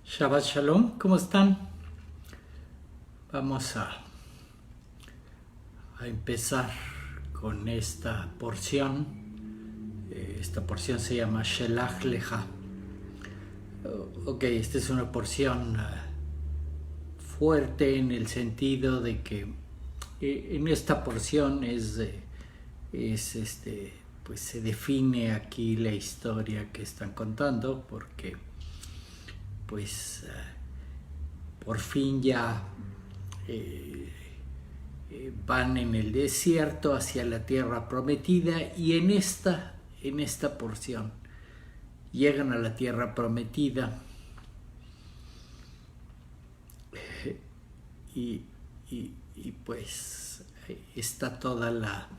Shabbat Shalom, ¿cómo están? Vamos a empezar con esta porción. Esta porción se llama Shelach Lecha. Ok, esta es una porción fuerte en el sentido de que en esta porción pues se define aquí la historia que están contando, porque pues por fin ya van en el desierto hacia la tierra prometida, y en esta porción llegan a la tierra prometida y pues está toda la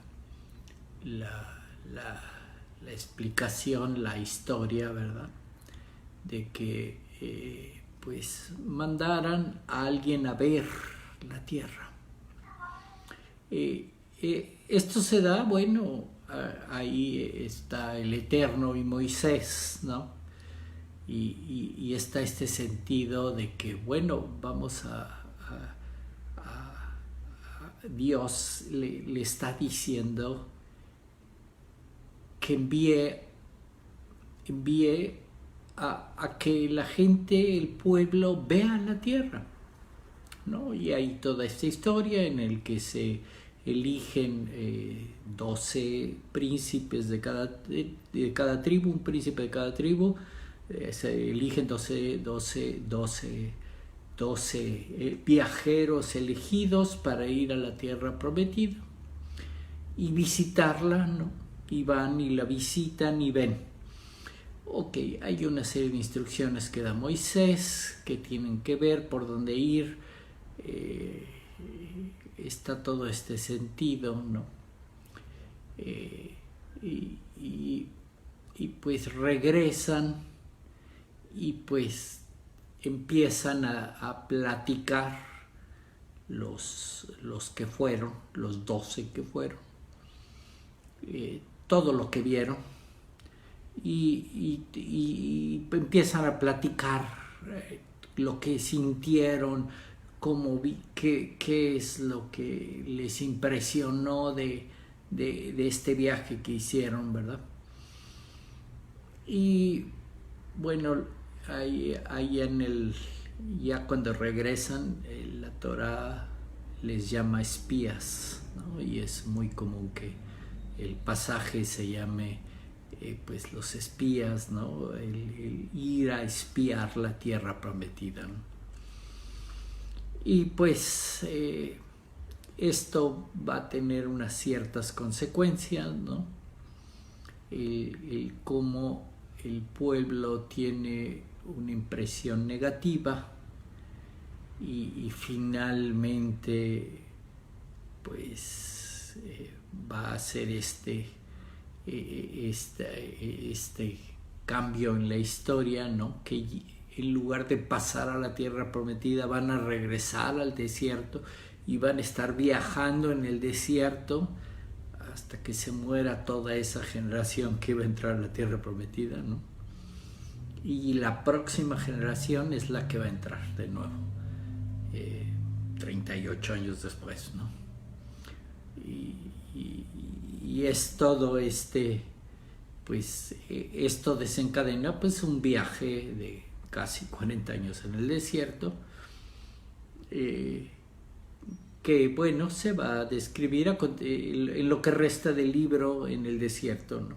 explicación, la historia, ¿verdad? De que pues mandaran a alguien a ver la tierra. Esto se da, bueno, ahí está el Eterno y Moisés, ¿no? Y está este sentido de que, bueno, vamos Dios le está diciendo que envíe a que la gente, el pueblo, vea la tierra, ¿no? Y hay toda esta historia en el que se eligen 12 príncipes de cada tribu, un príncipe de cada tribu. Se eligen 12 viajeros elegidos para ir a la tierra prometida y visitarla, ¿no? Y van y la visitan y ven. Ok, hay una serie de instrucciones que da Moisés, que tienen que ver por dónde ir. Está todo este sentido, ¿no? Y pues regresan y pues empiezan a platicar los que fueron, los 12 que fueron, todo lo que vieron. Y empiezan a platicar lo que sintieron, qué es lo que les impresionó de este viaje que hicieron, ¿verdad? Y bueno, ahí ya cuando regresan, la Torah les llama espías, ¿no? Y es muy común que el pasaje se llame pues los espías, ¿no? El ir a espiar la tierra prometida, ¿no? Y pues esto va a tener unas ciertas consecuencias, ¿no? El cómo el pueblo tiene una impresión negativa y finalmente pues va a ser este cambio en la historia, ¿no? Que en lugar de pasar a la tierra prometida van a regresar al desierto y van a estar viajando en el desierto hasta que se muera toda esa generación que va a entrar a la tierra prometida, ¿no? Y la próxima generación es la que va a entrar de nuevo 38 años después, ¿no? Y es todo pues esto desencadena pues un viaje de casi 40 años en el desierto, que bueno, se va a describir en lo que resta del libro en el desierto, ¿no?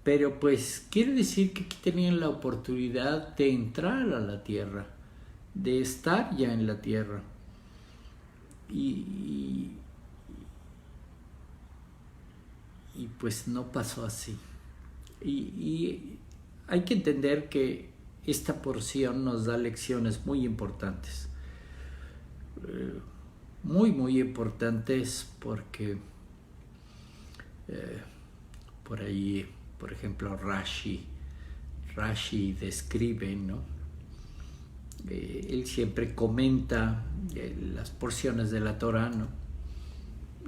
Pero pues quiere decir que aquí tenían la oportunidad de entrar a la tierra, de estar ya en la tierra. Y pues no pasó así. Y hay que entender que esta porción nos da lecciones muy importantes. Muy importantes, porque por ahí, por ejemplo, Rashi describe, ¿no? Él siempre comenta las porciones de la Torah, ¿no?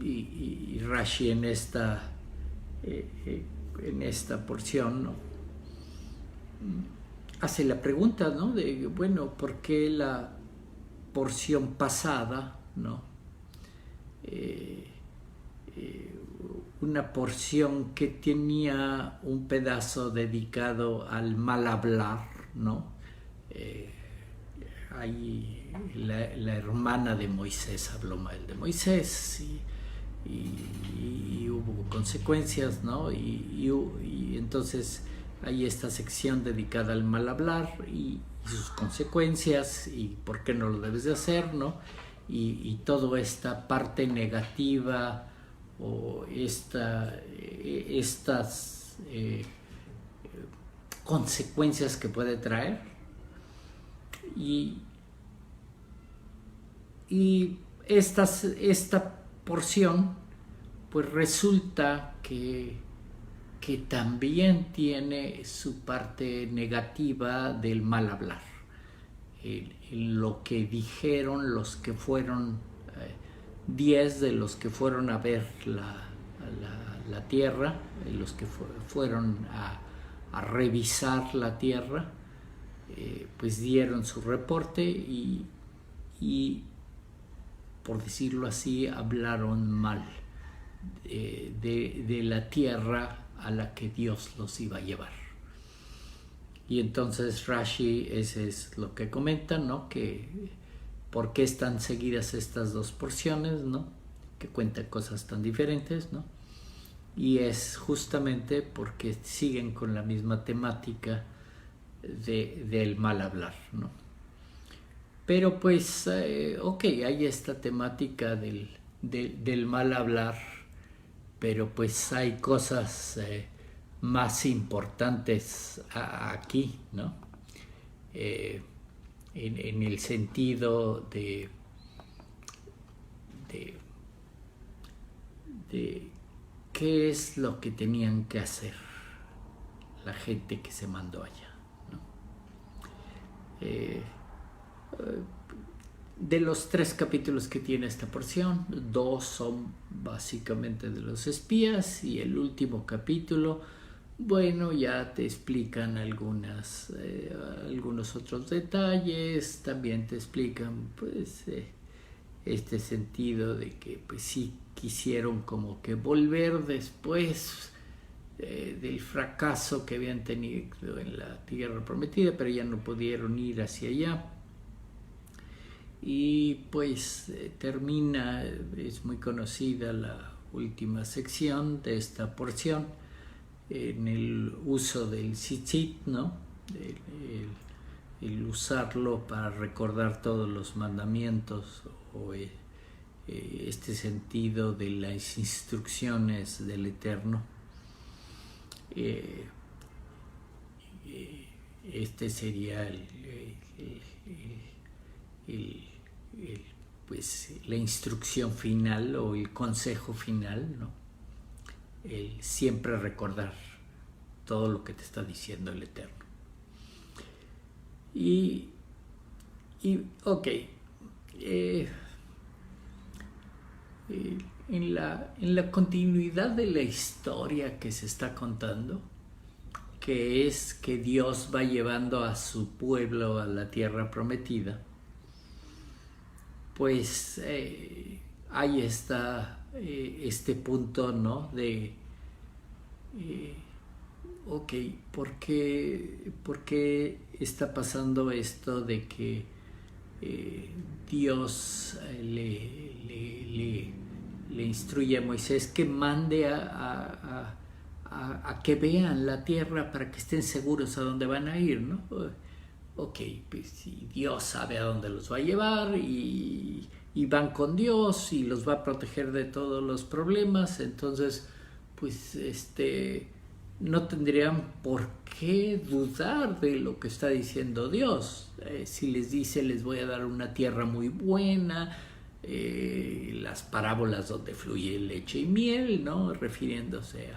Y Rashi en esta porción, ¿no? hace la pregunta, ¿no? De, bueno, ¿por qué la porción pasada, ¿no? Una porción que tenía un pedazo dedicado al mal hablar, ¿no? Ahí la hermana de Moisés habló mal de Moisés y hubo consecuencias, ¿no? Y entonces hay esta sección dedicada al mal hablar y sus consecuencias y por qué no lo debes de hacer, ¿no? Y toda esta parte negativa o estas consecuencias que puede traer. Y esta porción pues resulta que también tiene su parte negativa del mal hablar. Lo que dijeron los que fueron 10 de los que fueron a ver la tierra, los que fueron a revisar la tierra, pues dieron su reporte y por decirlo así, hablaron mal de la tierra a la que Dios los iba a llevar. Y entonces Rashi, ese es lo que comenta, ¿no? Que por qué están seguidas estas dos porciones, ¿no? Que cuentan cosas tan diferentes, ¿no? Y es justamente porque siguen con la misma temática del mal hablar, ¿no? Pero pues, ok, hay esta temática del mal hablar, pero pues hay cosas más importantes aquí, ¿no? En el sentido de qué es lo que tenían que hacer la gente que se mandó allá, ¿no? De los 3 capítulos que tiene esta porción, 2 son básicamente de los espías y el último capítulo, bueno, ya te explican algunos otros detalles, también te explican pues este sentido de que pues sí quisieron como que volver después del fracaso que habían tenido en la tierra prometida, pero ya no pudieron ir hacia allá. Y pues termina, es muy conocida la última sección de esta porción, en el uso del tzitzit, ¿no? El usarlo para recordar todos los mandamientos o este sentido de las instrucciones del Eterno. Este sería pues la instrucción final o el consejo final, ¿no? El siempre recordar todo lo que te está diciendo el Eterno. Y ok, en la continuidad de la historia que se está contando, que es que Dios va llevando a su pueblo a la tierra prometida, pues hay este punto, ¿no? De ok, ¿por qué está pasando esto de que Dios le instruye a Moisés que mande a que vean la tierra para que estén seguros a dónde van a ir, ¿no? Ok, pues si Dios sabe a dónde los va a llevar y van con Dios y los va a proteger de todos los problemas, entonces pues no tendrían por qué dudar de lo que está diciendo Dios. Si les dice les voy a dar una tierra muy buena, las parábolas donde fluye leche y miel, ¿no? Refiriéndose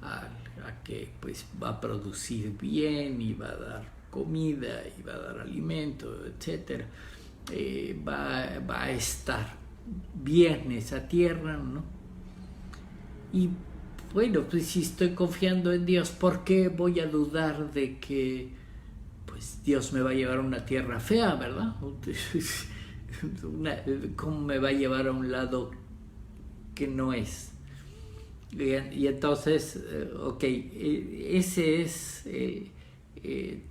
a que pues va a producir bien y va a dar comida y va a dar alimento, etc. Va a estar bien esa tierra, ¿no? Y bueno, pues si estoy confiando en Dios, ¿por qué voy a dudar de que pues Dios me va a llevar a una tierra fea, ¿verdad? ¿Cómo me va a llevar a un lado que no es? Y entonces, ok, ese es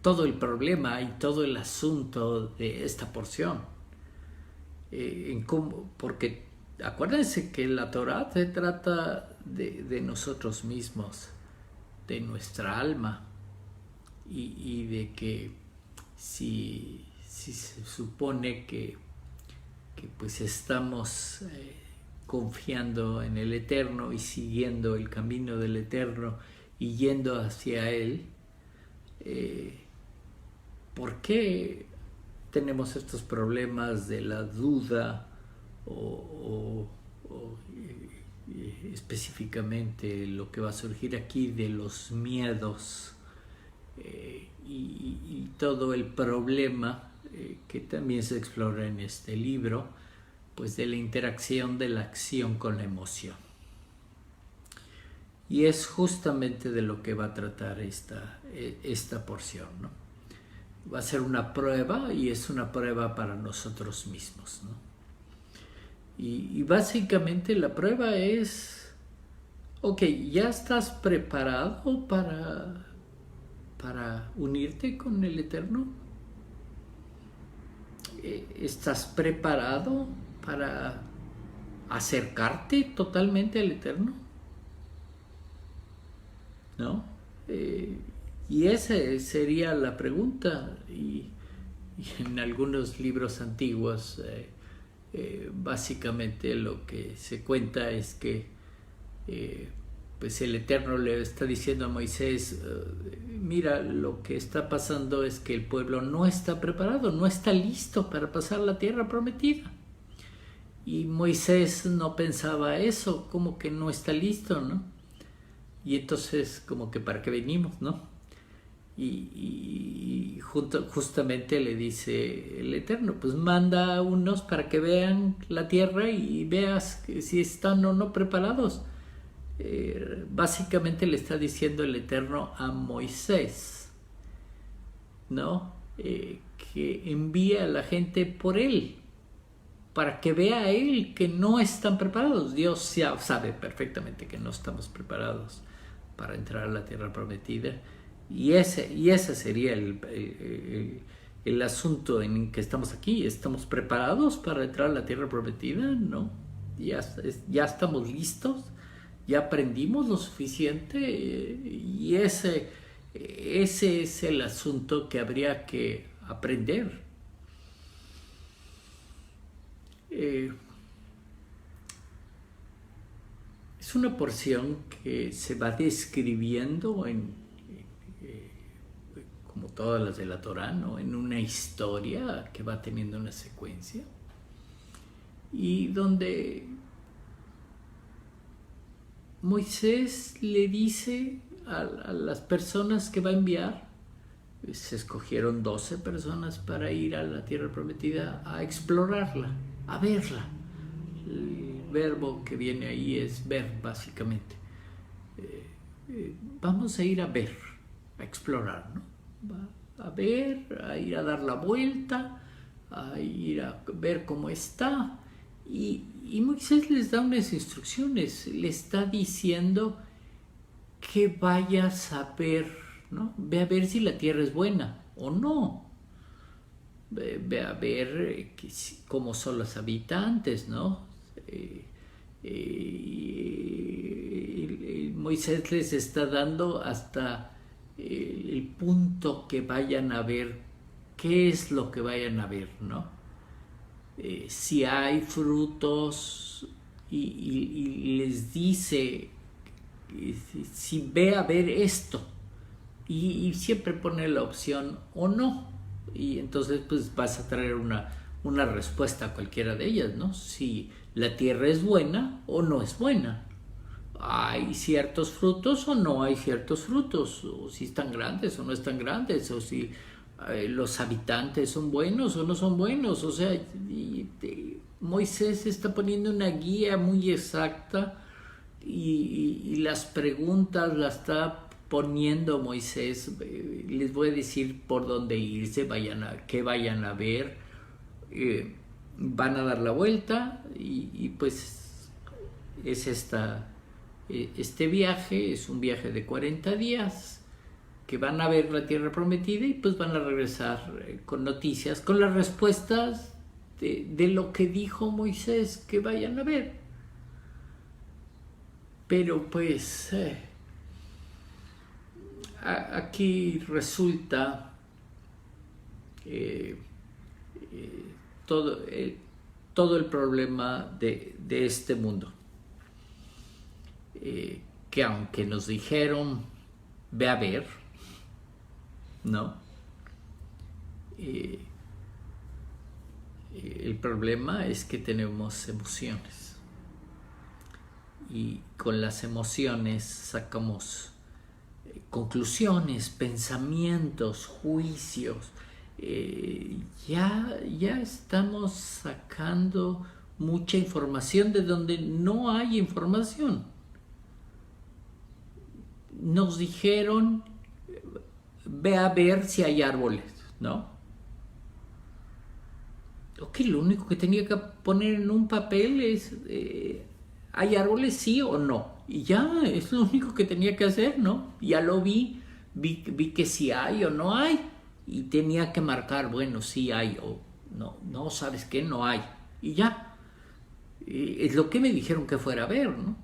todo el problema y todo el asunto de esta porción. Porque acuérdense que la Torá se trata de nosotros mismos, de nuestra alma, y de que si se supone que pues estamos confiando en el Eterno y siguiendo el camino del Eterno y yendo hacia Él, ¿por qué tenemos estos problemas de la duda o específicamente lo que va a surgir aquí de los miedos y todo el problema que también se explora en este libro, pues de la interacción de la acción con la emoción? Y es justamente de lo que va a tratar esta porción, ¿no? Va a ser una prueba, y es una prueba para nosotros mismos, ¿no? Y básicamente la prueba es, ok, ¿ya estás preparado para unirte con el Eterno? ¿Estás preparado para acercarte totalmente al Eterno? ¿No? Y esa sería la pregunta. Y en algunos libros antiguos básicamente lo que se cuenta es que pues el Eterno le está diciendo a Moisés, mira, lo que está pasando es que el pueblo no está preparado, no está listo para pasar la tierra prometida. Y Moisés no pensaba eso, como que no está listo, ¿no? Y entonces, como que ¿para qué venimos, no? Y justamente le dice el Eterno, pues manda a unos para que vean la tierra y veas si están o no preparados. Básicamente le está diciendo el Eterno a Moisés, ¿no? Que envíe a la gente por él, para que vea a él que no están preparados. Dios ya sabe perfectamente que no estamos preparados para entrar a la tierra prometida. Y ese sería el asunto en que estamos aquí. ¿Estamos preparados para entrar a la tierra prometida? No. Ya estamos listos. Ya aprendimos lo suficiente. Y ese es el asunto que habría que aprender. Es una porción que se va describiendo como todas las de la Torá, ¿no? En una historia que va teniendo una secuencia, y donde Moisés le dice a las personas que va a enviar, se escogieron 12 personas para ir a la tierra prometida a explorarla, a verla. El verbo que viene ahí es ver, básicamente. Vamos a ir a ver, a explorar, ¿no? A ver, a ir a dar la vuelta, a ir a ver cómo está. Y Moisés les da unas instrucciones, le está diciendo que vayas a ver, ¿no? Ve a ver si la tierra es buena o no. Ve a ver cómo son los habitantes, ¿no? Moisés les está dando hasta el punto que vayan a ver, qué es lo que vayan a ver, ¿no? Si hay frutos, y les dice, si ve a ver esto, y siempre pone la opción o no, y entonces pues vas a traer una respuesta a cualquiera de ellas, ¿no? Si la tierra es buena o no es buena, hay ciertos frutos o no hay ciertos frutos, o si están grandes o no están grandes, o si los habitantes son buenos o no son buenos. O sea, Moisés está poniendo una guía muy exacta, y las preguntas las está poniendo Moisés les voy a decir por dónde irse, qué vayan a ver, van a dar la vuelta y pues es este viaje, es un viaje de 40 días que van a ver la tierra prometida y pues van a regresar con noticias, con las respuestas de lo que dijo Moisés que vayan a ver. Pero pues aquí resulta todo el problema de este mundo. Que aunque nos dijeron, ve a ver, ¿no? El problema es que tenemos emociones. Y con las emociones sacamos conclusiones, pensamientos, juicios. Ya estamos sacando mucha información de donde no hay información. Nos dijeron, ve a ver si hay árboles, ¿no? Ok, lo único que tenía que poner en un papel es, ¿hay árboles sí o no? Y ya, es lo único que tenía que hacer, ¿no? Ya lo vi que sí hay o no hay. Y tenía que marcar, bueno, sí hay o no, ¿sabes qué? No hay. Y ya. Es lo que me dijeron que fuera a ver, ¿no?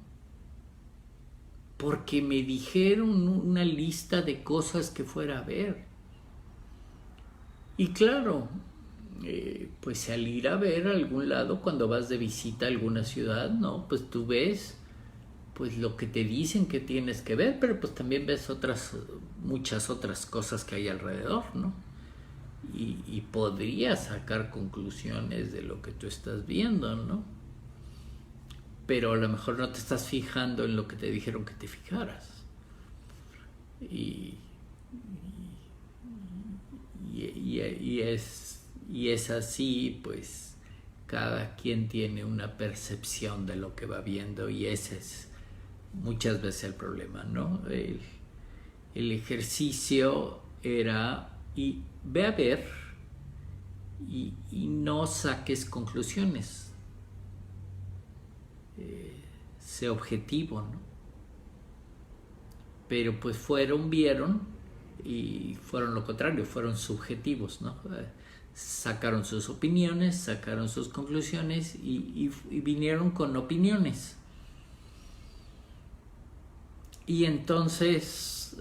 Porque me dijeron una lista de cosas que fuera a ver. Y claro, pues al ir a ver a algún lado, cuando vas de visita a alguna ciudad, ¿no? Pues tú ves pues lo que te dicen que tienes que ver, pero pues también ves muchas otras cosas que hay alrededor, ¿no? Y podrías sacar conclusiones de lo que tú estás viendo, ¿no? Pero a lo mejor no te estás fijando en lo que te dijeron que te fijaras. Y es así, pues cada quien tiene una percepción de lo que va viendo y ese es muchas veces el problema, ¿no? El ejercicio era y ve a ver y no saques conclusiones. Sé objetivo, ¿no? Pero pues vieron y fueron lo contrario, fueron subjetivos, ¿no? Sacaron sus opiniones, sacaron sus conclusiones y vinieron con opiniones. Y entonces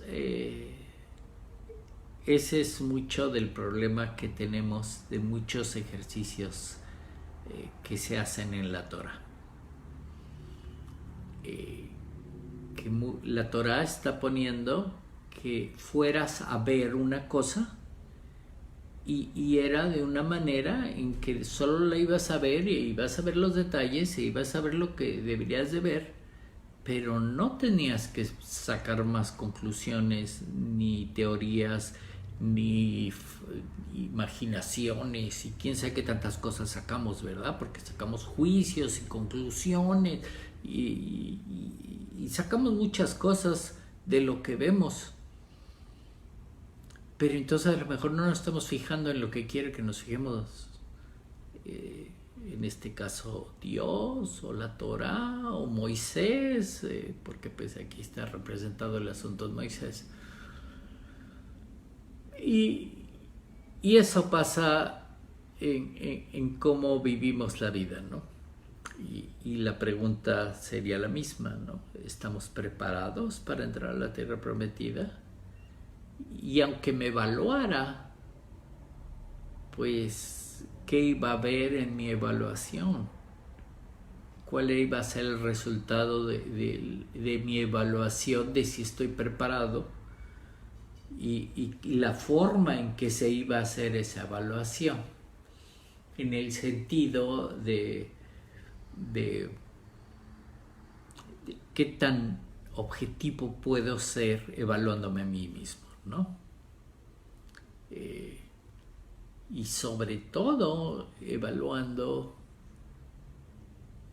ese es mucho del problema que tenemos de muchos ejercicios que se hacen en la Torah. Que la Torah está poniendo que fueras a ver una cosa y era de una manera en que solo la ibas a ver y ibas a ver los detalles y ibas a ver lo que deberías de ver, pero no tenías que sacar más conclusiones, ni teorías, ni imaginaciones y quién sabe qué tantas cosas sacamos, ¿verdad? Porque sacamos juicios y conclusiones y sacamos muchas cosas de lo que vemos. Pero entonces a lo mejor no nos estamos fijando en lo que quiere que nos fijemos. En este caso Dios o la Torah o Moisés, porque pues aquí está representado el asunto de Moisés. Y eso pasa en cómo vivimos la vida, ¿no? Y la pregunta sería la misma, ¿no? ¿Estamos preparados para entrar a la tierra prometida? Y aunque me evaluara, pues, ¿qué iba a haber en mi evaluación? ¿Cuál iba a ser el resultado de mi evaluación de si estoy preparado? Y la forma en que se iba a hacer esa evaluación, en el sentido de qué tan objetivo puedo ser evaluándome a mí mismo, ¿no? Y sobre todo evaluando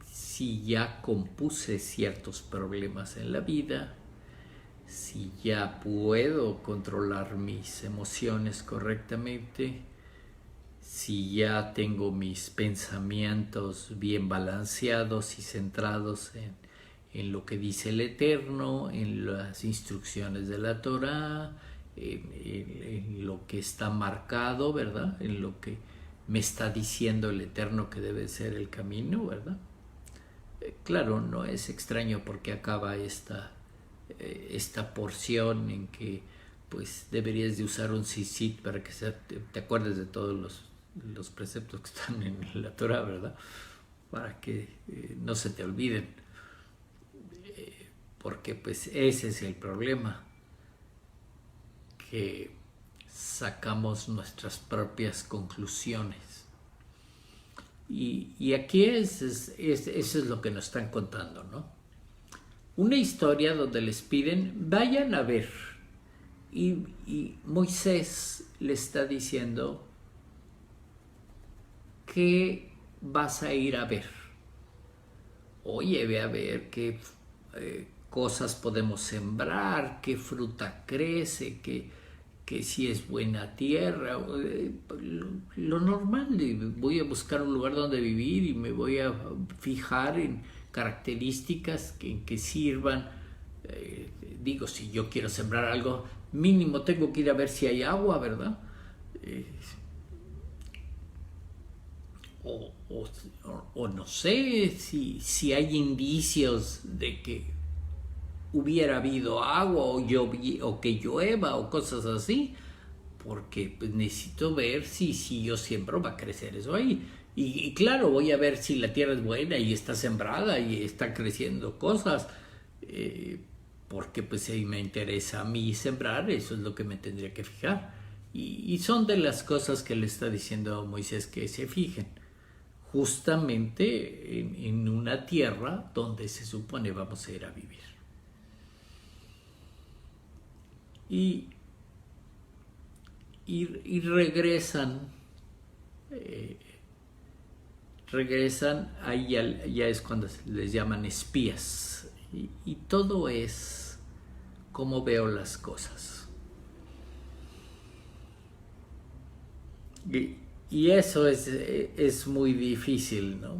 si ya compuse ciertos problemas en la vida, si ya puedo controlar mis emociones correctamente, si ya tengo mis pensamientos bien balanceados y centrados en lo que dice el Eterno, en las instrucciones de la Torá, en lo que está marcado, ¿verdad? En lo que me está diciendo el Eterno que debe ser el camino, ¿verdad? Claro, no es extraño porque acaba esta porción en que pues deberías de usar un tzitzit para que te acuerdes de todos los preceptos que están en la Torah, ¿verdad? Para que no se te olviden, porque pues ese es el problema, que sacamos nuestras propias conclusiones. Y aquí eso es lo que nos están contando, ¿no? Una historia donde les piden, vayan a ver. Y Moisés le está diciendo, ¿qué vas a ir a ver? Oye, ve a ver qué cosas podemos sembrar, qué fruta crece, que si es buena tierra, lo normal. Voy a buscar un lugar donde vivir y me voy a fijar en características que sirvan. Digo, si yo quiero sembrar algo, mínimo tengo que ir a ver si hay agua, ¿verdad? O no sé si hay indicios de que hubiera habido agua o que llueva o cosas así, porque pues, necesito ver si yo siembro va a crecer eso ahí. Y claro, voy a ver si la tierra es buena y está sembrada y está creciendo cosas, porque pues si me interesa a mí sembrar, eso es lo que me tendría que fijar. Y son de las cosas que le está diciendo a Moisés que se fijen, justamente en una tierra donde se supone vamos a ir a vivir. Y regresan, ahí ya es cuando les llaman espías. Y todo es como veo las cosas. Y eso es muy difícil, ¿no?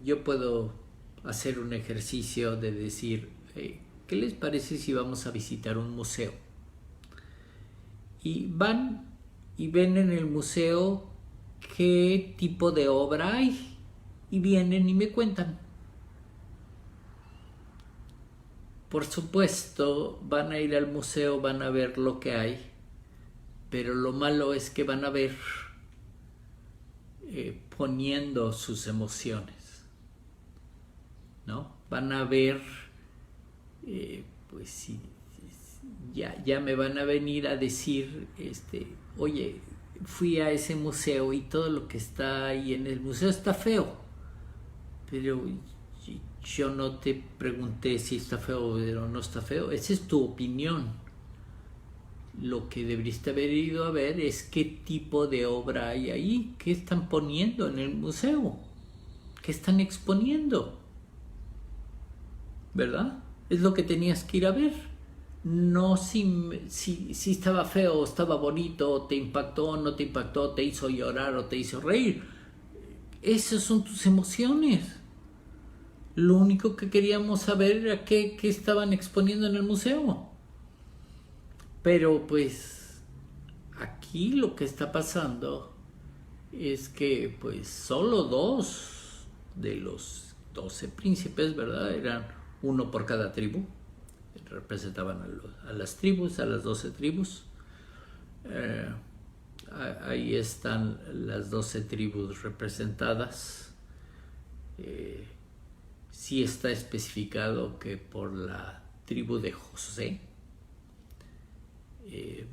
Yo puedo hacer un ejercicio de decir, ¿qué les parece si vamos a visitar un museo? Y van y ven en el museo qué tipo de obra hay y vienen y me cuentan. Por supuesto, van a ir al museo, van a ver lo que hay, pero lo malo es que van a ver poniendo sus emociones, ¿no? Van a ver, pues sí, ya me van a venir a decir, oye, fui a ese museo y todo lo que está ahí en el museo está feo, pero yo no te pregunté si está feo o no está feo. Esa es tu opinión. Lo que deberías haber ido a ver es qué tipo de obra hay ahí, qué están poniendo en el museo, qué están exponiendo, ¿verdad? Es lo que tenías que ir a ver. No si estaba feo o estaba bonito, te impactó o no te impactó, te hizo llorar o te hizo reír. Esas son tus emociones. Lo único que queríamos saber era qué estaban exponiendo en el museo. Pero pues aquí lo que está pasando es que pues solo 2 de los 12 príncipes, ¿verdad? Eran uno por cada tribu. Representaban a las tribus, a las 12 tribus. Ahí están las 12 tribus representadas. Sí está especificado que por la tribu de José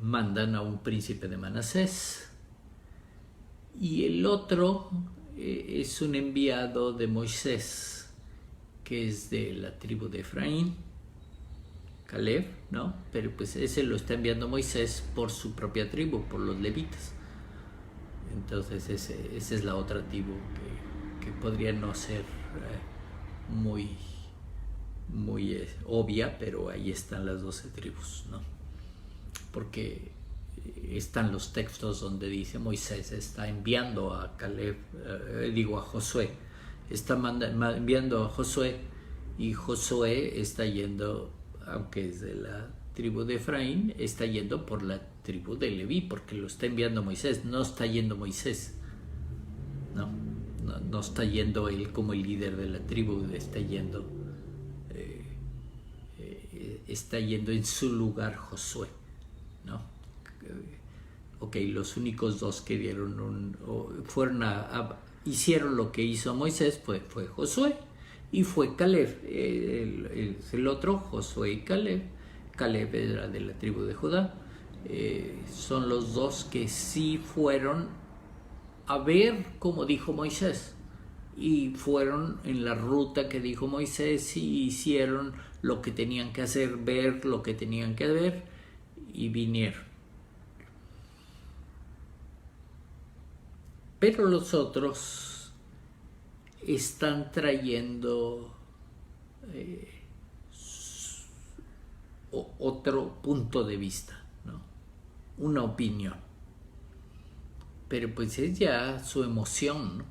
mandan a un príncipe de Manasés, y el otro es un enviado de Moisés, que es de la tribu de Efraín, Caleb, ¿no? Pero pues ese lo está enviando Moisés por su propia tribu, por los levitas. Entonces esa es la otra tribu que podría no ser muy muy obvia, pero ahí están las 12 tribus, ¿no? Porque están los textos donde dice Moisés está enviando a Caleb, a Josué, está enviando a Josué, y Josué está yendo, aunque es de la tribu de Efraín, está yendo por la tribu de Leví, porque lo está enviando Moisés, no está yendo Moisés, no está yendo él como el líder de la tribu, está yendo en su lugar Josué, ¿no? Ok, los únicos dos que hicieron lo que hizo Moisés fue Josué y fue Caleb, el otro, Josué y Caleb. Caleb era de la tribu de Judá. Son los dos que sí fueron a ver como dijo Moisés, y fueron en la ruta que dijo Moisés y hicieron lo que tenían que hacer, ver lo que tenían que ver, y vinieron. Pero los otros están trayendo otro punto de vista, ¿no? Una opinión. Pero pues es ya su emoción, ¿no?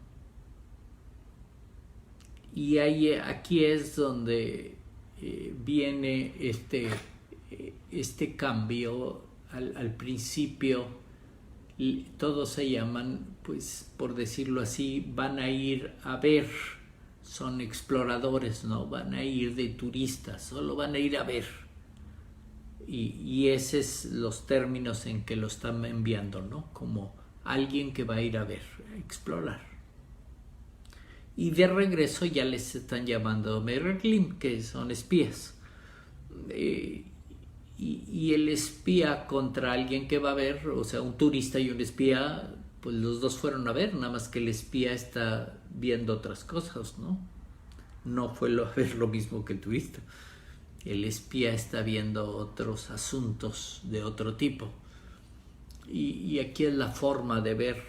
Y aquí es donde viene este cambio. Al principio todos se llaman, pues por decirlo así, van a ir a ver, son exploradores, no van a ir de turistas, solo van a ir a ver. Y esos es los términos en que lo están enviando, ¿no? Como alguien que va a ir a ver, a explorar. Y de regreso ya les están llamando Meraglim, que son espías. Y el espía contra alguien que va a ver, o sea, un turista y un espía, pues los dos fueron a ver, nada más que el espía está viendo otras cosas, ¿no? No fue a ver lo mismo que el turista. El espía está viendo otros asuntos de otro tipo. Y aquí es la forma de ver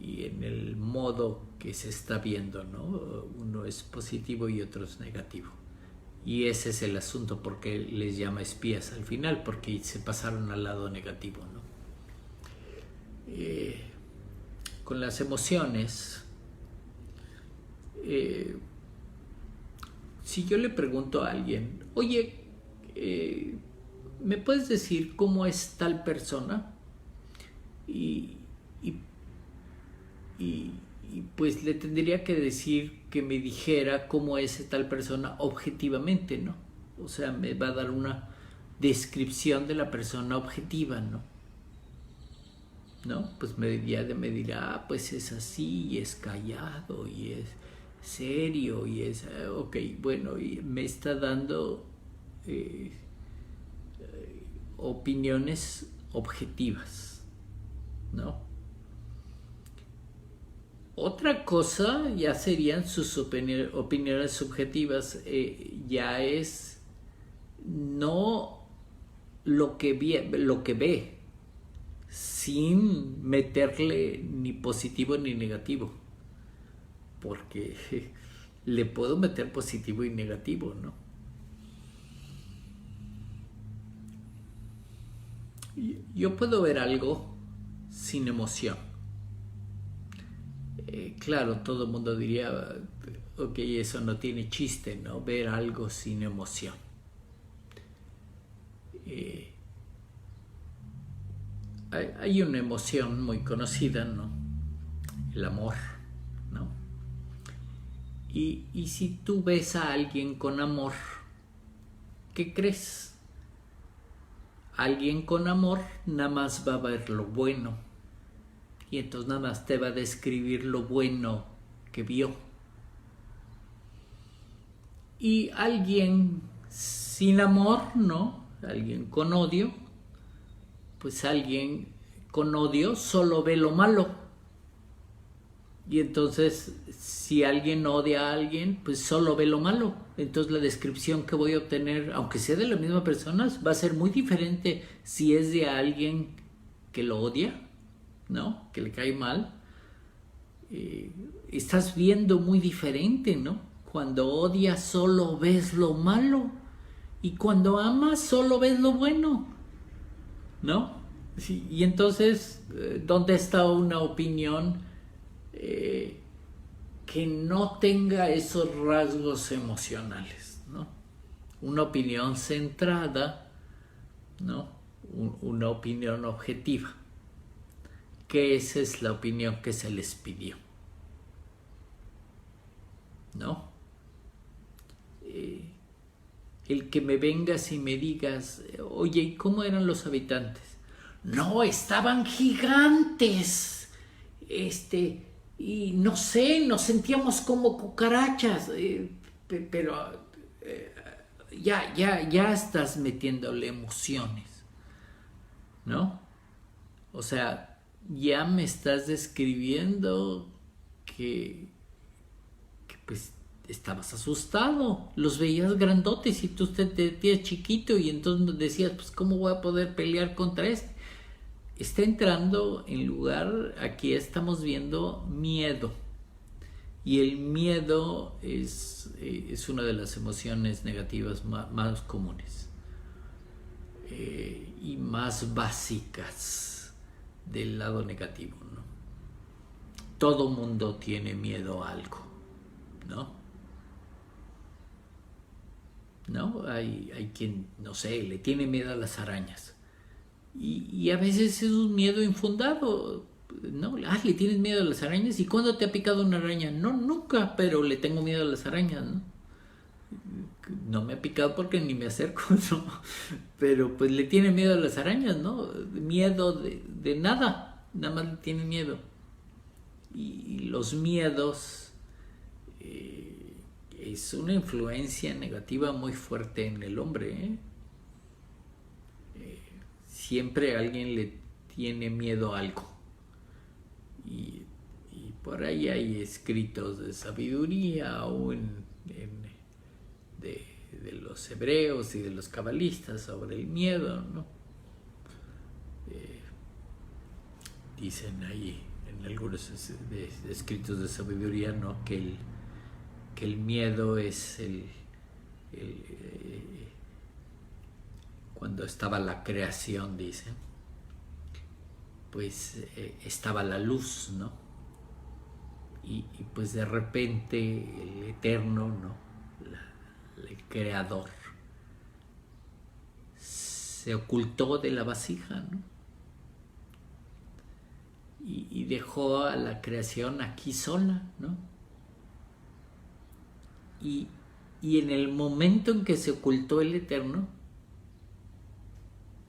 y en el modo que se está viendo, ¿no? Uno es positivo y otro es negativo. Y ese es el asunto, porque les llama espías al final, porque se pasaron al lado negativo, ¿no? Con las emociones, si yo le pregunto a alguien, oye, ¿me puedes decir cómo es tal persona? Y pues le tendría que decir que me dijera cómo es tal persona objetivamente, ¿no? O sea, me va a dar una descripción de la persona objetiva, ¿no? Pues me dirá, pues es así, y es callado, y es serio, y es, ok, bueno, y me está dando opiniones objetivas, ¿no? Otra cosa ya serían sus opiniones subjetivas, ya es no lo que ve, sin meterle ni positivo ni negativo, porque le puedo meter positivo y negativo, ¿no? Yo puedo ver algo sin emoción. Claro, todo el mundo diría, ok, eso no tiene chiste, ¿no? Ver algo sin emoción. Hay una emoción muy conocida, ¿no? El amor, ¿no? Y si tú ves a alguien con amor, ¿qué crees? Alguien con amor nada más va a ver lo bueno, y entonces nada más te va a describir lo bueno que vio. Y alguien sin amor, ¿no? Alguien con odio, pues alguien con odio solo ve lo malo. Y entonces, si alguien odia a alguien, pues solo ve lo malo. Entonces la descripción que voy a obtener, aunque sea de la misma persona, va a ser muy diferente si es de alguien que lo odia, ¿no? Que le cae mal. Estás viendo muy diferente, ¿no? Cuando odias solo ves lo malo y cuando amas solo ves lo bueno, ¿no? Sí, y entonces, ¿dónde está una opinión que no tenga esos rasgos emocionales, ¿no? Una opinión centrada, ¿no? Una opinión objetiva, que esa es la opinión que se les pidió, ¿no? El que me vengas y me digas, oye, ¿y cómo eran los habitantes? No, estaban gigantes, y no sé, nos sentíamos como cucarachas, pero ya estás metiéndole emociones, ¿no? O sea, ya me estás describiendo que pues estabas asustado, los veías grandotes y tú te sentías chiquito y entonces decías, pues ¿cómo voy a poder pelear contra este? Está entrando en lugar, aquí estamos viendo miedo, y el miedo es una de las emociones negativas más comunes y más básicas del lado negativo, ¿no? Todo mundo tiene miedo a algo, ¿no? Hay quien, no sé, le tiene miedo a las arañas. Y a veces es un miedo infundado, ¿no? Le tienes miedo a las arañas. ¿Y cuándo te ha picado una araña? No, nunca, pero le tengo miedo a las arañas, ¿no? No me ha picado porque ni me acerco, ¿no? Pero pues le tiene miedo a las arañas, ¿no? Miedo de nada más le tiene miedo. Y los miedos es una influencia negativa muy fuerte en el hombre, ¿eh? Siempre alguien le tiene miedo a algo. Y por ahí hay escritos de sabiduría aún de los hebreos y de los cabalistas sobre el miedo, ¿no? Dicen ahí en algunos escritos de sabiduría, ¿no? que el miedo es cuando estaba la creación, dicen, pues estaba la luz, ¿no? Y pues de repente el Eterno, ¿no? El Creador se ocultó de la vasija, ¿no? Y dejó a la creación aquí sola, ¿no? Y en el momento en que se ocultó el Eterno,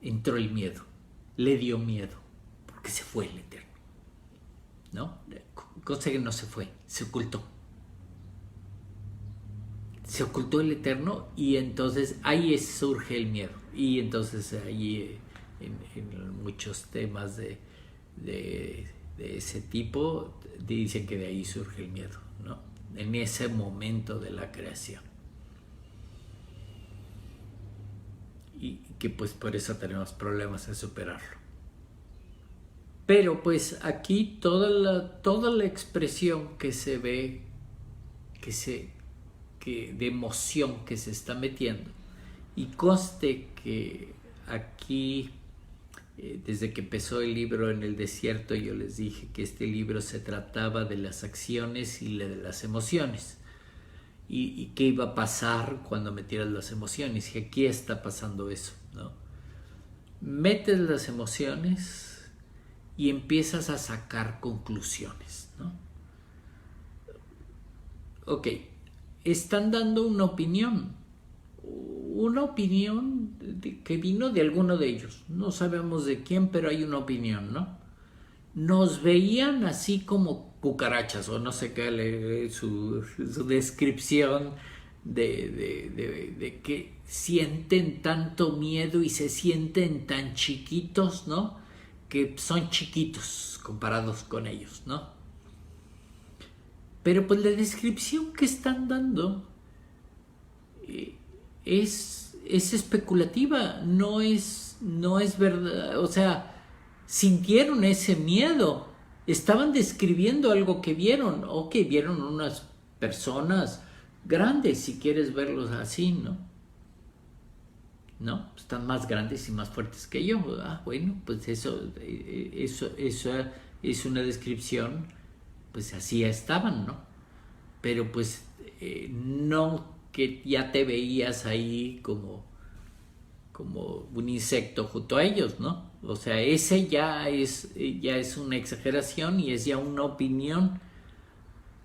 entró el miedo, le dio miedo, porque se fue el Eterno, ¿no? Cosa que no se fue, se ocultó. Se ocultó el Eterno y entonces ahí surge el miedo. Y entonces ahí en muchos temas de ese tipo dicen que de ahí surge el miedo, ¿no? En ese momento de la creación. Y que pues por eso tenemos problemas en superarlo. Pero pues aquí toda la expresión que se ve, de emoción que se está metiendo, y conste que aquí desde que empezó el libro en el desierto yo les dije que este libro se trataba de las acciones y de las emociones. Y qué iba a pasar cuando metieras las emociones. Y aquí está pasando eso, ¿no? Metes las emociones y empiezas a sacar conclusiones, ¿no? Ok, están dando una opinión que vino de alguno de ellos. No sabemos de quién, pero hay una opinión, ¿no? Nos veían así como cucarachas, o no sé qué, su descripción de que sienten tanto miedo y se sienten tan chiquitos, ¿no? Que son chiquitos comparados con ellos, ¿no? Pero pues la descripción que están dando es especulativa, no es verdad. O sea, sintieron ese miedo, estaban describiendo algo que vieron, o que vieron unas personas grandes, si quieres verlos así, ¿no? ¿No? Están más grandes y más fuertes que yo. Ah, bueno, pues eso es una descripción, pues así estaban, ¿no? Pero pues no que ya te veías ahí como un insecto junto a ellos, ¿no? O sea, ese ya es una exageración y es ya una opinión.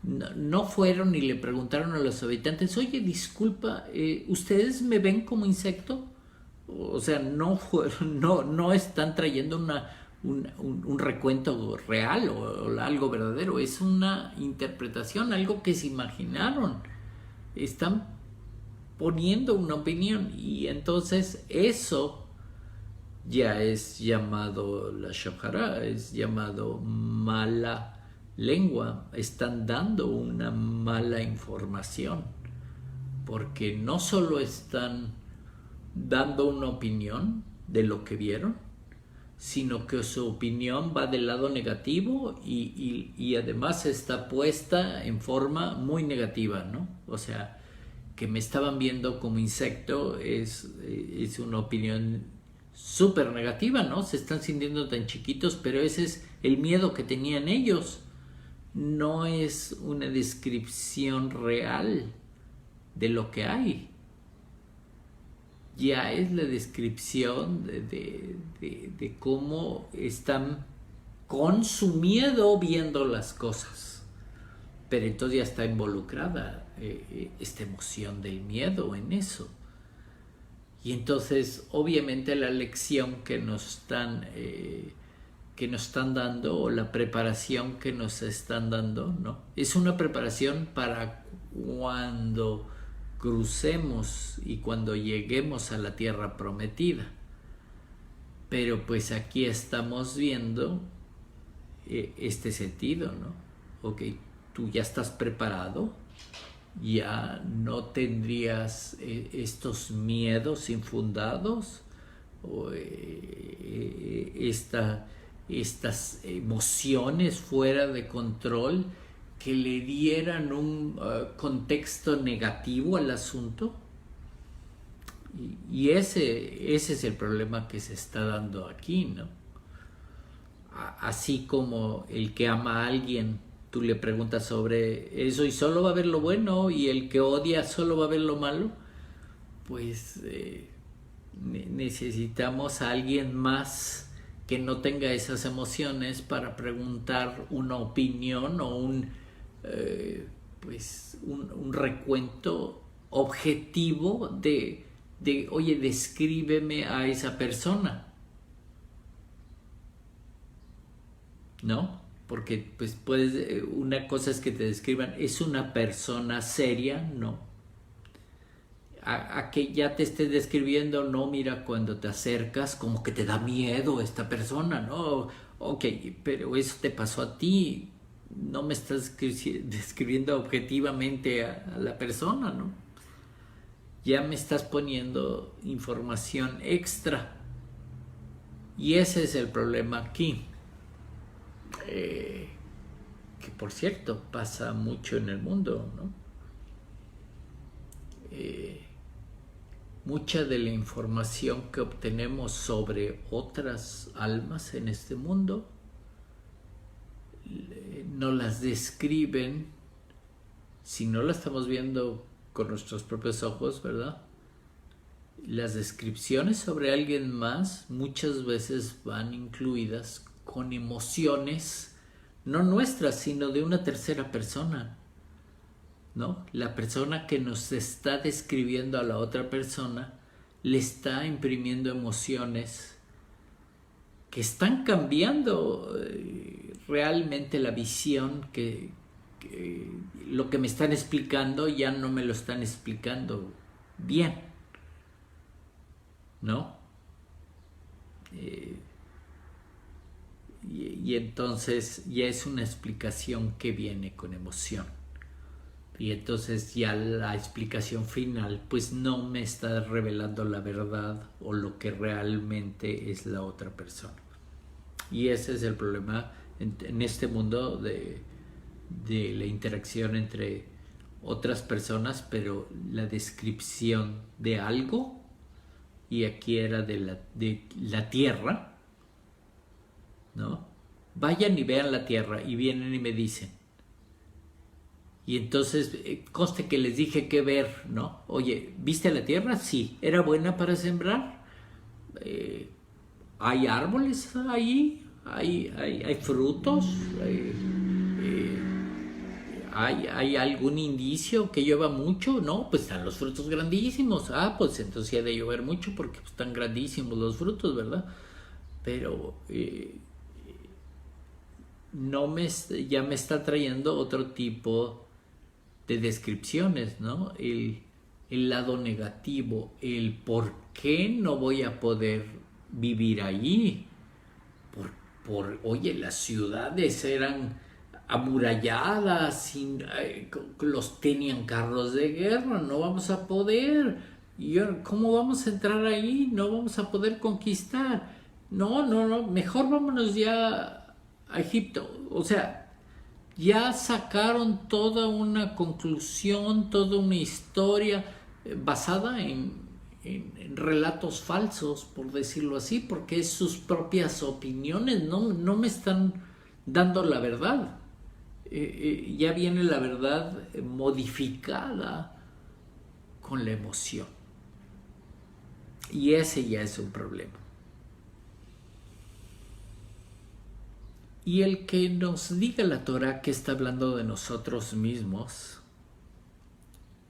No fueron y le preguntaron a los habitantes, oye, disculpa, ¿ustedes me ven como insecto? O sea, no fueron, no están trayendo un recuento real o algo verdadero, es una interpretación, algo que se imaginaron. Están poniendo una opinión y entonces eso ya es llamado la shahara, es llamado mala lengua, están dando una mala información, porque no solo están dando una opinión de lo que vieron, sino que su opinión va del lado negativo y además está puesta en forma muy negativa, ¿no? O sea, que me estaban viendo como insecto es una opinión súper negativa, ¿no? Se están sintiendo tan chiquitos, pero ese es el miedo que tenían ellos. No es una descripción real de lo que hay. Ya es la descripción de cómo están con su miedo viendo las cosas. Pero entonces ya está involucrada esta emoción del miedo en eso. Y entonces, obviamente, la lección que nos están dando, o la preparación que nos están dando, ¿no? Es una preparación para cuando crucemos y cuando lleguemos a la tierra prometida. Pero pues aquí estamos viendo este sentido, ¿no? Ok, tú ya estás preparado, ya no tendrías estos miedos infundados o estas emociones fuera de control que le dieran un contexto negativo al asunto. Y ese es el problema que se está dando aquí, ¿no? Así como el que ama a alguien, tú le preguntas sobre eso y solo va a ver lo bueno, y el que odia solo va a ver lo malo, pues necesitamos a alguien más que no tenga esas emociones para preguntar una opinión o un recuento objetivo de oye, descríbeme a esa persona, ¿no? Porque pues una cosa es que te describan, ¿es una persona seria? No. A que ya te esté describiendo, no, mira, cuando te acercas como que te da miedo esta persona, ¿no? Ok, pero eso te pasó a ti, no me estás describiendo objetivamente a la persona, ¿no? Ya me estás poniendo información extra. Y ese es el problema aquí. Que por cierto pasa mucho en el mundo, ¿no? Mucha de la información que obtenemos sobre otras almas en este mundo nos las describen, si no la estamos viendo con nuestros propios ojos, ¿verdad? Las descripciones sobre alguien más muchas veces van incluidas con emociones no nuestras, sino de una tercera persona, ¿no? La persona que nos está describiendo a la otra persona le está imprimiendo emociones que están cambiando realmente la visión que lo que me están explicando ya no me lo están explicando bien, ¿no? Y entonces ya es una explicación que viene con emoción. Y entonces ya la explicación final pues no me está revelando la verdad o lo que realmente es la otra persona. Y ese es el problema en este mundo de la interacción entre otras personas, pero la descripción de algo, y aquí era de la tierra, ¿no? Vayan y vean la tierra, y vienen y me dicen. Y entonces, conste que les dije qué ver, ¿no? Oye, ¿viste la tierra? Sí. ¿Era buena para sembrar? ¿Hay árboles ahí? ¿Hay frutos? ¿Hay algún indicio que llueva mucho? No, pues están los frutos grandísimos. Ah, pues entonces sí ha de llover mucho porque pues, están grandísimos los frutos, ¿verdad? Pero ya me está trayendo otro tipo de descripciones, ¿no? El lado negativo, el por qué no voy a poder vivir allí. Oye, las ciudades eran amuralladas, los tenían carros de guerra, no vamos a poder. ¿Cómo vamos a entrar ahí? No vamos a poder conquistar. No, mejor vámonos ya a Egipto. O sea, ya sacaron toda una conclusión, toda una historia basada en relatos falsos, por decirlo así, porque es sus propias opiniones, no me están dando la verdad. Ya viene la verdad modificada con la emoción. Y ese ya es un problema. Y el que nos diga la Torah que está hablando de nosotros mismos,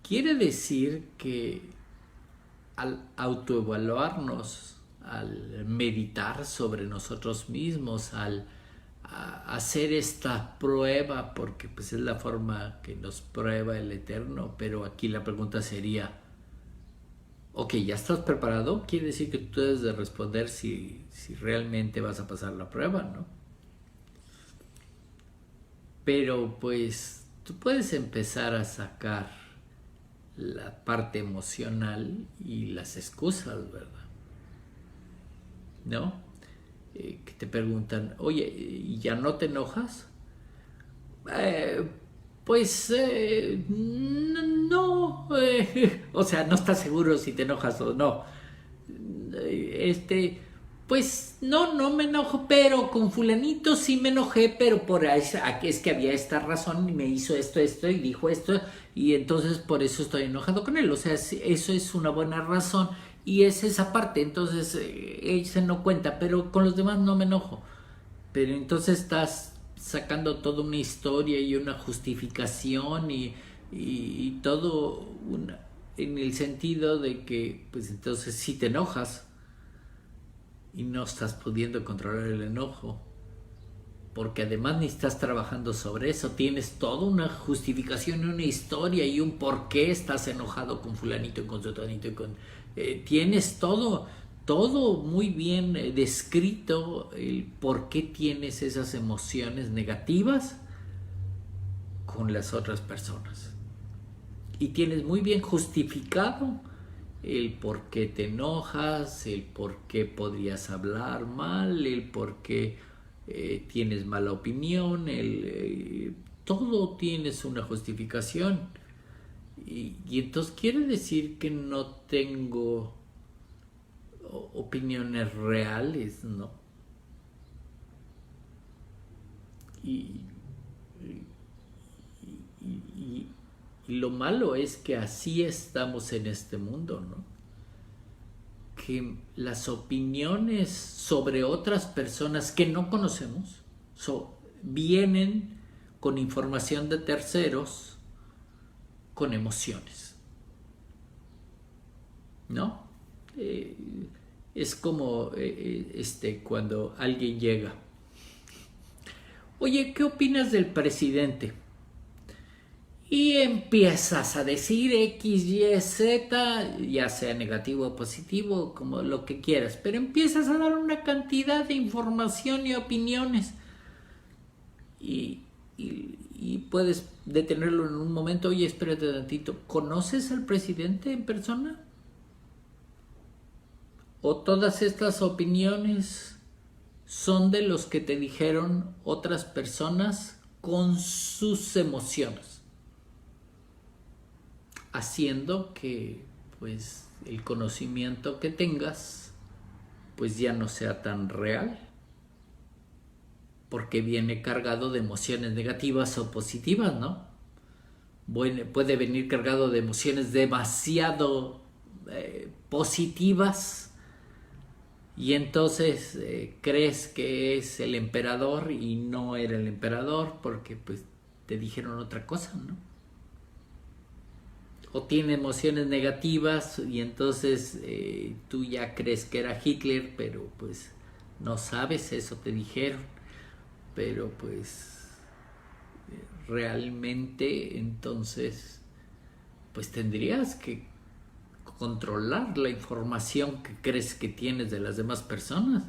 quiere decir que al autoevaluarnos, al meditar sobre nosotros mismos, al hacer esta prueba, porque pues es la forma que nos prueba el Eterno, pero aquí la pregunta sería, ok, ¿ya estás preparado? Quiere decir que tú debes de responder si realmente vas a pasar la prueba, ¿no? Pero pues tú puedes empezar a sacar la parte emocional y las excusas, ¿verdad? ¿No? Que te preguntan, oye, ¿y ya no te enojas? No, o sea, no estás seguro si te enojas o no. Pues no me enojo, pero con fulanito sí me enojé, pero es que había esta razón y me hizo esto y dijo esto, y entonces por eso estoy enojado con él. O sea, eso es una buena razón y es esa parte, entonces ella no cuenta, pero con los demás no me enojo. Pero entonces estás sacando toda una historia y una justificación y todo en el sentido de que, pues entonces sí te enojas y no estás pudiendo controlar el enojo, porque además ni estás trabajando sobre eso, tienes toda una justificación, una historia y un por qué estás enojado con fulanito y con sotanito y tienes todo muy bien descrito el por qué tienes esas emociones negativas con las otras personas y tienes muy bien justificado el por qué te enojas, el por qué podrías hablar mal, el por qué tienes mala opinión, todo tienes una justificación. Y entonces quiere decir que no tengo opiniones reales, ¿no? Y lo malo es que así estamos en este mundo, ¿no? Que las opiniones sobre otras personas que no conocemos vienen con información de terceros, con emociones, ¿no? Es como cuando alguien llega, oye, ¿qué opinas del presidente? Y empiezas a decir X, Y, Z, ya sea negativo o positivo, como lo que quieras, pero empiezas a dar una cantidad de información y opiniones y puedes detenerlo en un momento. Oye, espérate tantito, ¿conoces al presidente en persona? ¿O todas estas opiniones son de los que te dijeron otras personas con sus emociones? haciendo que pues el conocimiento que tengas pues ya no sea tan real, porque viene cargado de emociones negativas o positivas, ¿no? Puede venir cargado de emociones demasiado positivas, y entonces crees que es el emperador y no era el emperador porque pues te dijeron otra cosa, ¿no? O tiene emociones negativas y entonces tú ya crees que era Hitler, pero pues no sabes, eso te dijeron. Pero pues realmente entonces pues tendrías que controlar la información que crees que tienes de las demás personas,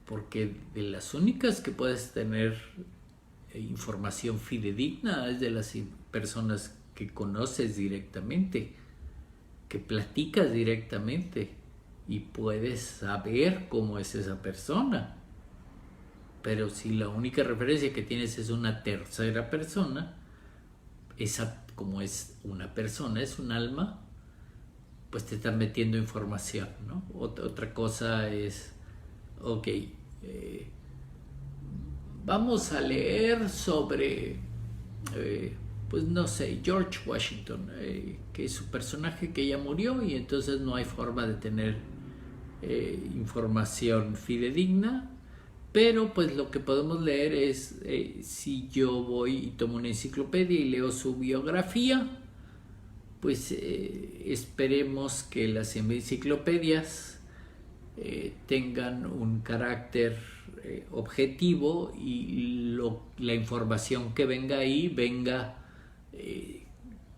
porque de las únicas que puedes tener información fidedigna es de las personas que conoces directamente, que platicas directamente y puedes saber cómo es esa persona. Pero si la única referencia que tienes es una tercera persona, esa, como es una persona, es un alma, pues te están metiendo información, ¿no? Otra cosa es, ok, vamos a leer sobre, pues no sé, George Washington, que es un personaje que ya murió y entonces no hay forma de tener información fidedigna. Pero pues lo que podemos leer es, si yo voy y tomo una enciclopedia y leo su biografía, pues esperemos que las enciclopedias tengan un carácter objetivo y la información que venga ahí venga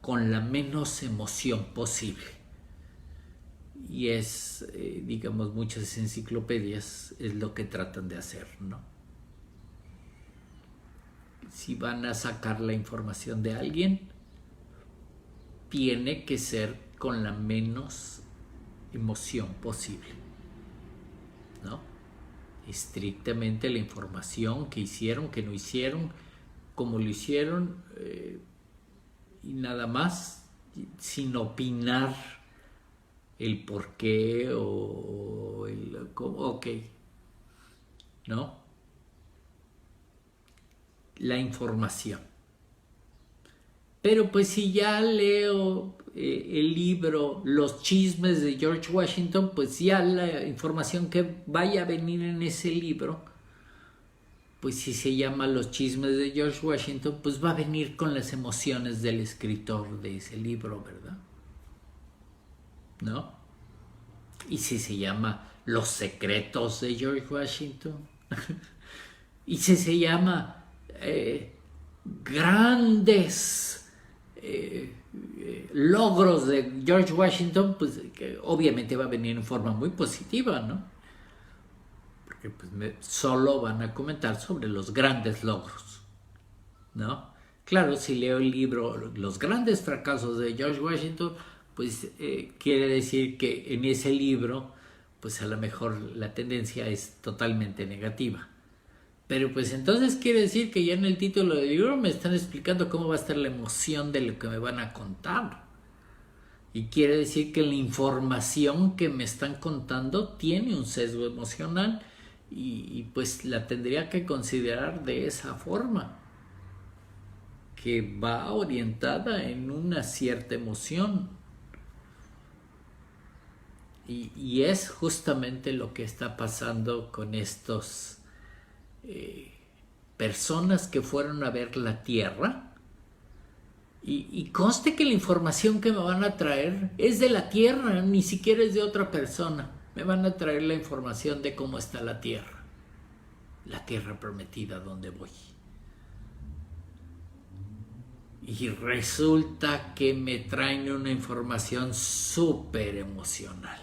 con la menos emoción posible. Y es, digamos, muchas enciclopedias es lo que tratan de hacer, ¿no? Si van a sacar la información de alguien, tiene que ser con la menos emoción posible, ¿no? Estrictamente la información que hicieron, que no hicieron, cómo lo hicieron, y nada más, sin opinar el por qué o el cómo, ok, ¿no? La información. Pero pues si ya leo el libro Los chismes de George Washington, pues ya la información que vaya a venir en ese libro, pues si se llama Los chismes de George Washington, pues va a venir con las emociones del escritor de ese libro, ¿verdad? ¿No? Y si se llama Los secretos de George Washington, y si se llama Grandes logros de George Washington, pues que obviamente va a venir en forma muy positiva, ¿no? Porque pues solo van a comentar sobre los grandes logros, ¿no? Claro, si leo el libro Los grandes fracasos de George Washington, pues quiere decir que en ese libro, pues a lo mejor la tendencia es totalmente negativa. Pero pues entonces quiere decir que ya en el título del libro me están explicando cómo va a estar la emoción de lo que me van a contar. Y quiere decir que la información que me están contando tiene un sesgo emocional y pues la tendría que considerar de esa forma, que va orientada en una cierta emoción. Y es justamente lo que está pasando con estos personas que fueron a ver la Tierra. Y conste que la información que me van a traer es de la Tierra, ni siquiera es de otra persona. Me van a traer la información de cómo está la Tierra prometida donde voy. Y resulta que me traen una información súper emocional.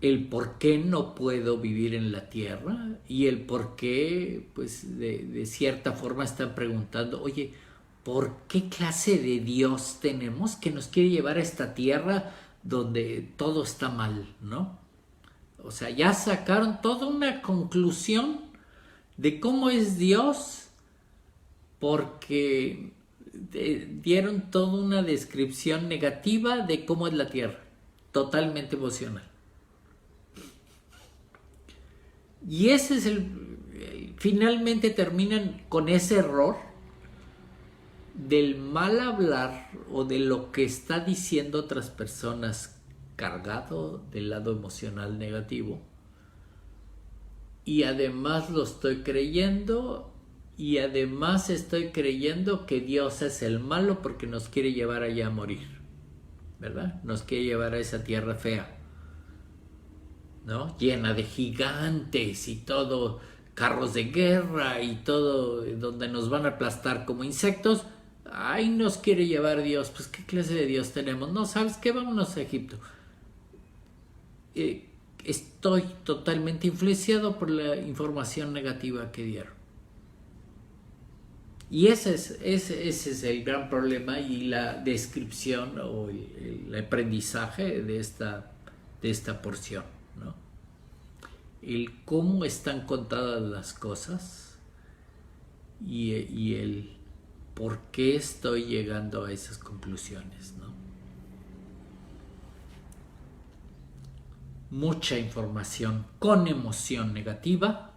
El por qué no puedo vivir en la Tierra y el por qué, pues de cierta forma están preguntando, oye, ¿por qué clase de Dios tenemos que nos quiere llevar a esta Tierra donde todo está mal, ¿no? O sea, ya sacaron toda una conclusión de cómo es Dios, porque dieron toda una descripción negativa de cómo es la Tierra, totalmente emocional. Y ese es finalmente terminan con ese error del mal hablar o de lo que está diciendo otras personas cargado del lado emocional negativo, y además lo estoy creyendo, y además estoy creyendo que Dios es el malo porque nos quiere llevar allá a morir, ¿verdad? Nos quiere llevar a esa tierra fea, ¿no? Llena de gigantes y todo, carros de guerra y todo, donde nos van a aplastar como insectos. Ahí nos quiere llevar Dios. Pues ¿qué clase de Dios tenemos? No, ¿sabes qué? Vámonos a Egipto. Estoy totalmente influenciado por la información negativa que dieron. Y ese es el gran problema y la descripción o el aprendizaje de esta porción, ¿no? El cómo están contadas las cosas y el por qué estoy llegando a esas conclusiones, ¿no? Mucha información con emoción negativa,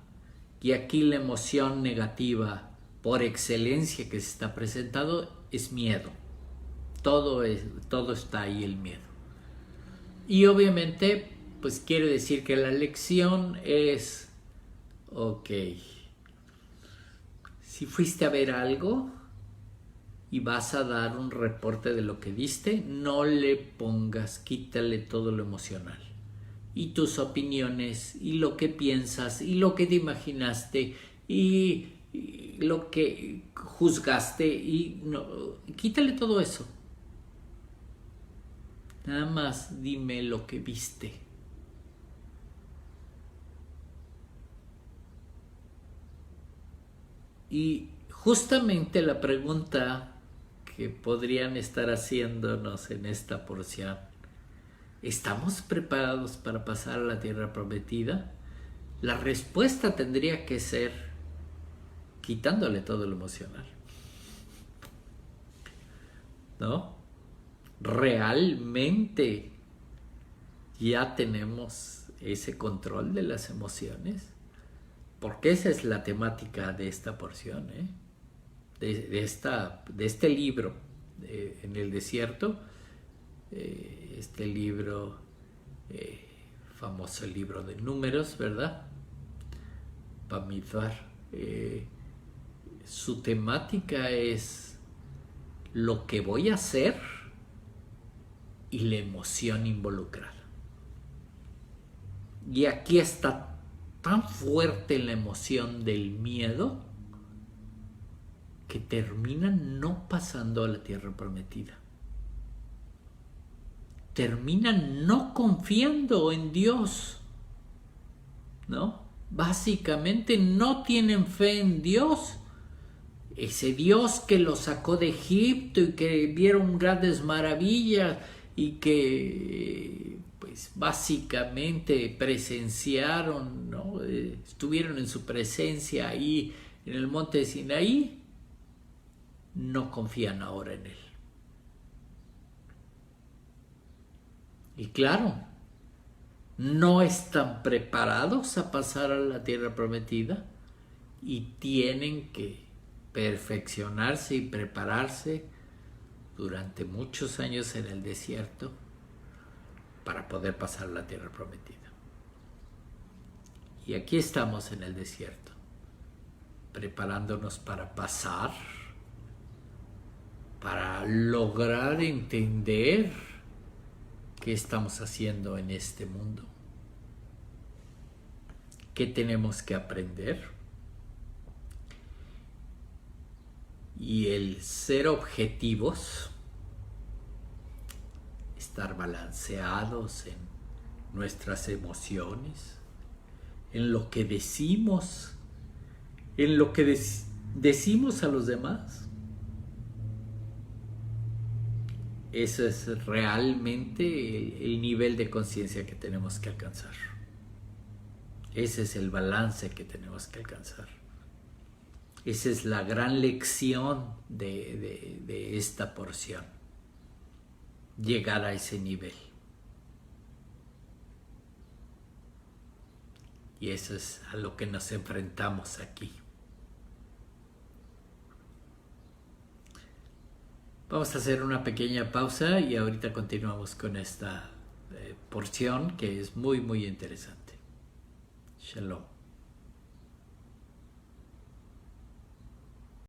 y aquí la emoción negativa por excelencia que se está presentando es miedo. Todo está ahí, el miedo. Y obviamente pues quiere decir que la lección es, ok, si fuiste a ver algo y vas a dar un reporte de lo que viste, no le pongas, quítale todo lo emocional y tus opiniones y lo que piensas y lo que te imaginaste y lo que juzgaste, y no, quítale todo eso. Nada más dime lo que viste. Y justamente la pregunta que podrían estar haciéndonos en esta porción: ¿estamos preparados para pasar a la tierra prometida? La respuesta tendría que ser quitándole todo lo emocional, ¿no? Realmente ya tenemos ese control de las emociones, porque esa es la temática de esta porción, de este libro, en el desierto, este libro, famoso libro de números, ¿verdad? Bamidbar. Su temática es lo que voy a hacer y la emoción involucrada. Y aquí está tan fuerte la emoción del miedo que terminan no pasando a la tierra prometida. Terminan no confiando en Dios, ¿no? Básicamente no tienen fe en Dios. Ese Dios que los sacó de Egipto y que vieron grandes maravillas y que pues básicamente presenciaron, ¿no? Estuvieron en su presencia ahí en el monte de Sinaí, no confían ahora en él. Y claro, no están preparados a pasar a la tierra prometida y tienen que perfeccionarse y prepararse durante muchos años en el desierto para poder pasar la tierra prometida. Y aquí estamos en el desierto, preparándonos para pasar, para lograr entender qué estamos haciendo en este mundo, qué tenemos que aprender. Y el ser objetivos, estar balanceados en nuestras emociones, en lo que decimos, en lo que decimos a los demás. Eso es realmente el nivel de conciencia que tenemos que alcanzar. Ese es el balance que tenemos que alcanzar. Esa es la gran lección de esta porción. Llegar a ese nivel. Y eso es a lo que nos enfrentamos aquí. Vamos a hacer una pequeña pausa y ahorita continuamos con esta porción que es muy, muy interesante. Shalom.